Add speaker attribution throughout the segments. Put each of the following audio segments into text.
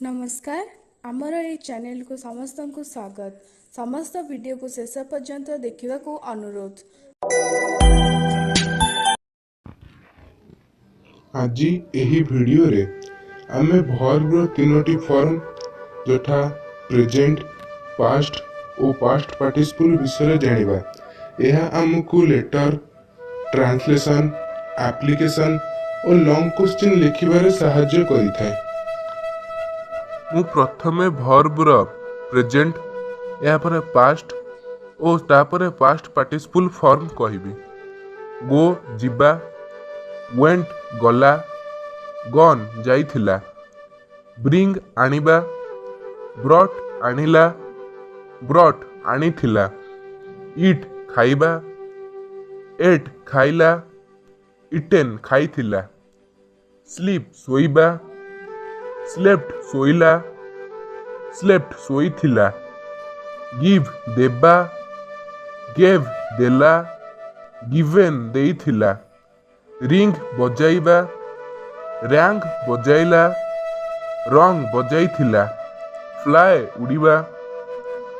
Speaker 1: नमस्कार आमर ये चैनल को समस्त को स्वागत। समस्त वीडियो को शेष पर्यंत देखा अनुरोध।
Speaker 2: आज एही वीडियो रे आमे भर्ब तीनोटी फॉर्म जथा प्रेजेंट पास्ट और पास्ट पार्टिसिपल विषय जानिबा। यह आमको लेटर ट्रांसलेशन एप्लिकेशन और लॉन्ग क्वेश्चन लिखिबारे सहाय्य करिथाय। मु प्रथमे भर्ब रो प्रेजेंट या पर पास्ट और तापर पास्ट पार्टिसिपल फॉर्म कहिबी। गो जिबा, वेंट गला, गन जाइथिला, ब्रिंग आनिबा, ब्रॉट आनिला, ब्रॉट आनिथिला, ईट खाइबा, एट खाइला, इटेन खाइथिला, स्लीप सोइबा, स्लेप्ट सोइला, स्लेप्ट सोइथिला, गिव देबा, गेव देला, गिवेन देइथिला, रिंग बजाइबा, रैंग बजाइला, रंग बजाइथिला, फ्लाए उड़ीबा,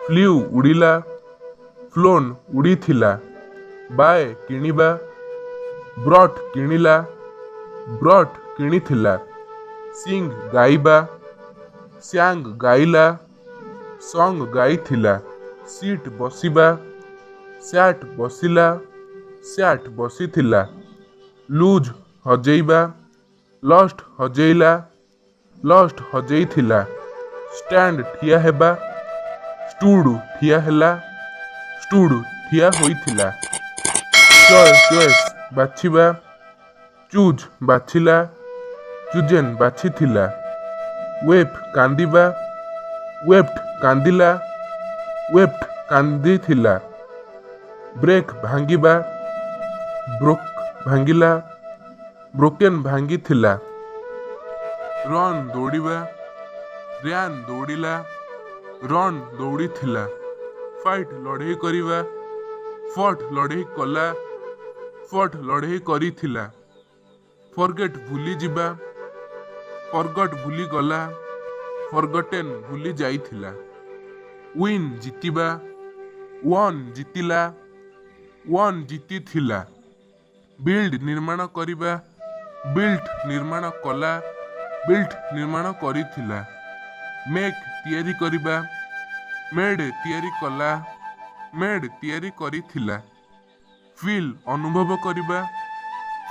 Speaker 2: फ्ल्यू उड़ीला, फ्लोन उड़ीथिला, बाय किणीबा, ब्रॉट किणीला, ब्रॉट किणीथिला, सिंग गाइबा, स्यांग गाइला, सॉन्ग गाइथिला, सीट बसिबा, सैट बसिला, सैट बसिथिला, लूज हजेइबा, लॉस्ट हजेइला, लॉस्ट हजेइथिला, स्टैंड ठिया हेबा, स्टूड ठिया हेला, स्टूड ठिया होइथिला, चॉइस बाछिबा, चूज बाछिला, चुजेन बाछिथिला, वेप कांदिबा, वेप्ट कांदिला, वेप्ट कांदिथिला, ब्रेक भांगिबा, ब्रोक भांगिला, ब्रोकेन भांगिथिला, रन दौड़िबा, रैन दौड़िला, रन दौड़ीथिला, फाइट लड़ाई करिबा, फट लड़ाई कला, फट लड़ाई करिथिला, फॉरगेट भूली जिबा, फॉरगॉट भूली गला, फॉरगॉटेन भूली जाइथिला, विन जितिबा, वन जितिला, वन जितिथिला, बिल्ड निर्माण करिबा, बिल्ट निर्माण कला, बिल्ट निर्माण करिथिला, मेक तैयारी करिबा, मेड तैयारी कला, मेड तैयारी करिथिला, फील अनुभव करिबा,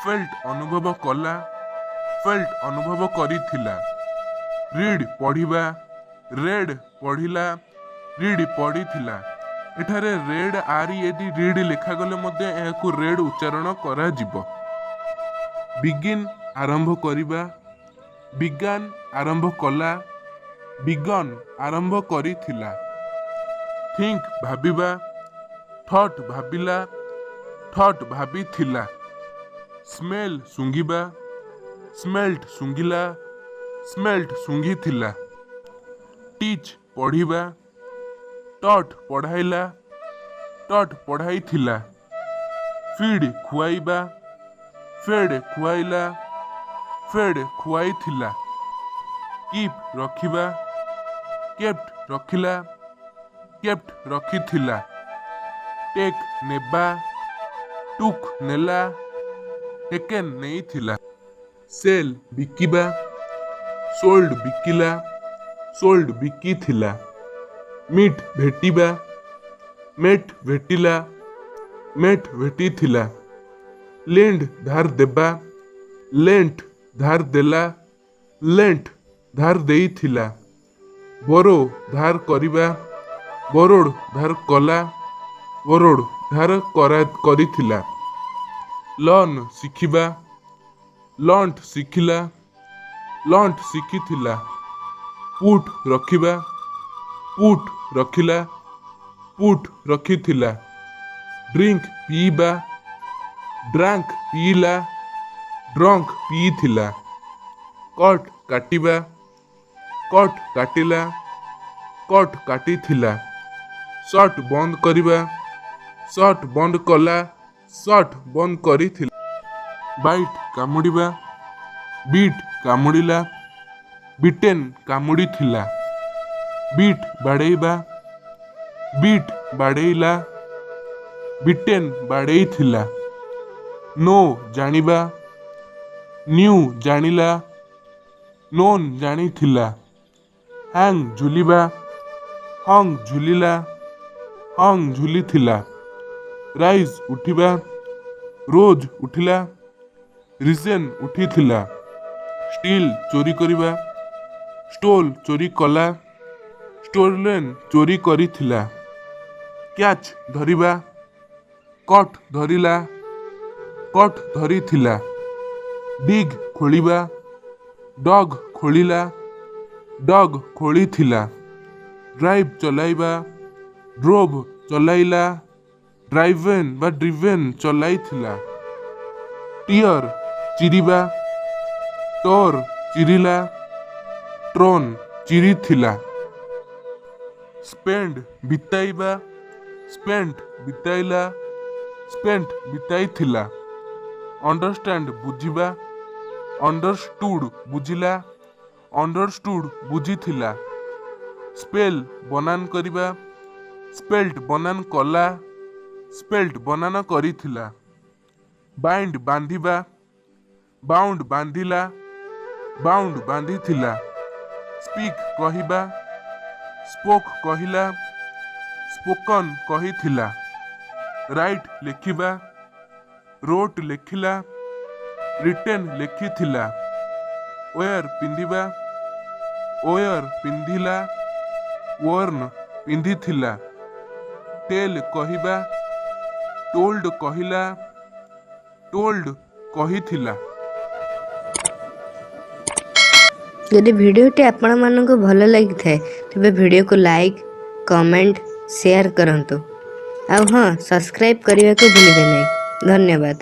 Speaker 2: फेल्ट अनुभव कला, फेल्ट अनुभव करिथिला, रीड पढ़िबा, रेड पढ़िला, रीड पढ़िथिला। एठारे रेड आर एडी रीड लिखा गले मध्य एहाकु रेड उच्चारण करा जिवो। बिगिन आरंभ करिबा, बिगान आरंभ कला, बिगन आरंभ करिथिला, थिंक भाबिबा, थॉट भाबिला, थॉट भाबिथिला, स्मेल सुंगिबा, स्मेल्ट सुंगिला, स्मेल्ट सुंगिथिला, टीच पढ़िबा, टॉट पढ़ाइला, टॉट पढ़ाइथिला, फीड खुआइबा, फेड खुआइला, फेड खुआइथिला, कीप रखिबा, केप्ट रखिला, केप्ट रखिथिला, टेक नेबा, टुक नेला, टेकेन नेइथिला, सेल बिकिबा, सोल्ड बिकिला, सोल्ड बिकिथिला, मीट भेटिबा, मेट भेटिला, मेट भेटिथिला, लेंड धार देबा, लेंट धार देला, लेंट धार देइथिला, बोरो धार करिबा, बोरोड धार कला, बोरोड धार करिथिला, लर्न शिखिबा, लॉन्ट शिखिला, लॉन्ट शिखिथिला, पुट रखिबा, पुट रखिला, पुट रखिथिला, ड्रिंक पीबा, ड्रांक पीला, ड्रंक पीथिला, कट काटिबा, कट काटिला, कट काटिथिला, शर्ट बंद करिबा, शर्ट बंद कला, शर्ट बंद करिथिला, बाइट कामुड़िबा, बीट कामुड़िला, ବିଟେନ୍ କାମୁଡ଼ିଥିଲା। ବିଟ୍ ବାଡ଼େଇବା, ବିଟ୍ ବାଡ଼େଇଲା, ବିଟେନ୍ ବାଡ଼େଇଥିଲା। ନୋ ଜାଣିବା, ନ୍ୟୁ ଜାଣିଲା, ନୋନ୍ ଜାଣିଥିଲା। ହ୍ୟାଙ୍ଗ ଝୁଲିବା, ହଙ୍ଗ ଝୁଲିଲା, ହଙ୍ଗ ଝୁଲିଥିଲା। ରାଇଜ୍ ଉଠିବା, ରୋଜ୍ ଉଠିଲା, ରିଜେନ୍ ଉଠିଥିଲା। ଷ୍ଟିଲ୍ ଚୋରି କରିବା, ଷ୍ଟୋଲ୍ ଚୋରି କଲା, ଷ୍ଟୋଲେନ୍ ଚୋରି କରିଥିଲା। କ୍ୟାଚ୍ ଧରିବା, କଟ୍ ଧରିଲା, କଟ୍ ଧରିଥିଲା। ଡିଗ୍ ଖୋଳିବା, ଡଗ୍ ଖୋଳିଲା, ଡଗ୍ ଖୋଳିଥିଲା। ଡ୍ରାଇଭ୍ ଚଲାଇବା, ଡ୍ରୋଭ୍ ଚଲାଇଲା, ଡ୍ରାଇଭେନ୍ ବା ଡ୍ରିଭେନ୍ ଚଲାଇଥିଲା। ଟିୟର୍ ଚିରିବା, ଟୋର୍ ଚିରିଲା, ଟ୍ରୋନ୍ ଚିରିଥିଲା। ସ୍ପେଣ୍ଡ ବିତାଇବା, ସ୍ପେଣ୍ଟ ବିତାଇଲା, ସ୍ପେଣ୍ଟ ବିତାଇଥିଲା। ଅଣ୍ଡରଷ୍ଟାଣ୍ଡ ବୁଝିବା, ଅଣ୍ଡରଷ୍ଟୁଡ୍ ବୁଝିଲା, ଅଣ୍ଡରଷ୍ଟୁଡ୍ ବୁଝିଥିଲା। ସ୍ପେଲ୍ ବନାନ କରିବା, ସ୍ପେଲ୍ଟ ବନାନ କଲା, ସ୍ପେଲ୍ଟ ବନାନ କରିଥିଲା। ବାଇଣ୍ଡ ବାନ୍ଧିବା, ବାଉଣ୍ଡ ବାନ୍ଧିଲା, ବାଉଣ୍ଡ ବାନ୍ଧିଥିଲା। ସ୍ପିକ୍ କହିବା, ସ୍ପୋକ୍ କହିଲା, ସ୍ପୋକନ୍ କହିଥିଲା। ରାଇଟ୍ ଲେଖିବା, ରୋଟ୍ ଲେଖିଲା, ରିଟେନ୍ ଲେଖିଥିଲା। ୱେୟାର ପିନ୍ଧିବା, ୱେୟାର ପିନ୍ଧିଲା, ୱର୍ନ ପିନ୍ଧିଥିଲା। ଟେଲ୍ କହିବା, ଟୋଲ୍ଡ କହିଲା, ଟୋଲ୍ଡ କହିଥିଲା।
Speaker 3: ଯଦି ଭିଡ଼ିଓଟି ଆପଣମାନଙ୍କୁ ଭଲ ଲାଗିଥାଏ ତେବେ ଭିଡ଼ିଓକୁ ଲାଇକ୍, କମେଣ୍ଟ, ସେୟାର କରନ୍ତୁ। ଆଉ ହଁ, ସବସ୍କ୍ରାଇବ୍ କରିବାକୁ ଭୁଲିବେ ନାହିଁ। ଧନ୍ୟବାଦ।